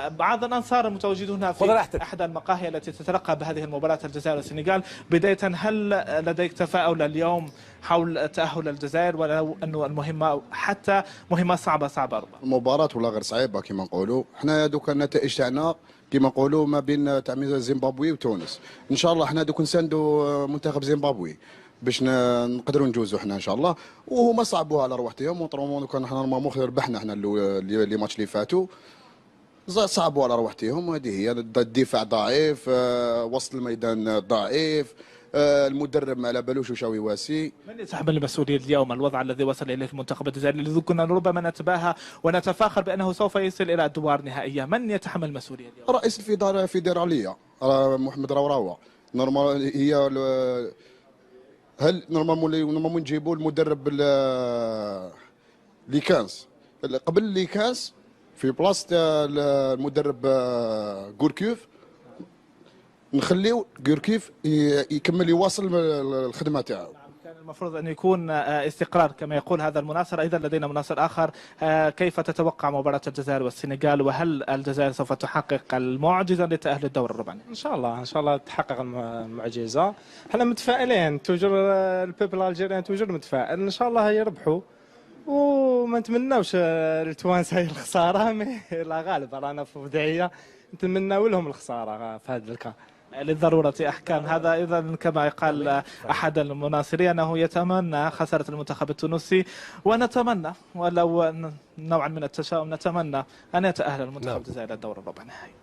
بعض الأنصار المتواجدون في أحد المقاهي التي تترقب هذه المباراة الجزائر والسنغال، بداية هل لديك تفاؤل اليوم حول تأهل الجزائر، ولو أنه المهمة حتى مهمة صعبة ربما؟ المباراة ولا غير صعيبة كما نقولوا حنا، دوك النتائج تاعنا كما نقولوا ما بين تاع زيمبابوي وتونس. ان شاء الله حنا دوك نساندوا منتخب زيمبابوي باش نقدروا نجوزوا حنا ان شاء الله، وهما صعبوها على رواحهم ونطرمون. كان حنا نورمالمون ربحنا حنا لي ماتش اللي فاتوا، صعبوا على رواحتهم. وهذه هي الدفاع ضعيف، وسط الميدان ضعيف، المدرب ما على بالوش وش يواسي. من يتحمل المسؤولية اليوم؟ الوضع الذي وصل إليه المنتخب الجزائري الذي كنا ربما نتباهى ونتفاخر بأنه سوف يصل إلى أدوار نهائية، من يتحمل المسؤولية اليوم؟ رئيس الفيدرالية محمد روراوة. نورمال هي هل نورمالمون نجيبوا المدرب اللي كانس قبل اللي كانس في بلاصه المدرب غوركيف، نخليو غوركيف يكمل يواصل الخدمه تاعو. كان المفروض أن يكون استقرار كما يقول هذا المناصر. أيضا لدينا مناصر آخر، كيف تتوقع مباراة الجزائر والسنغال، وهل الجزائر سوف تحقق المعجزة لتأهل الدور الرباعي؟ ان شاء الله تحقق المعجزه. احنا متفائلين توجور، البيبل الجيريان توجور متفائل ان شاء الله يربحوا، وما نتمناوش التوانسه الخساره، لا غالب رانا في بدايه نتمناو لهم الخساره في هذا الكا. للضرورة أحكام. هذا إذا كما قال أحد المناصرين أنه يتمنى خسارة المنتخب التونسي، ونتمنى ولو نوعا من التشاؤم نتمنى أن يتأهل المنتخب الجزائري الدور الربع النهائي.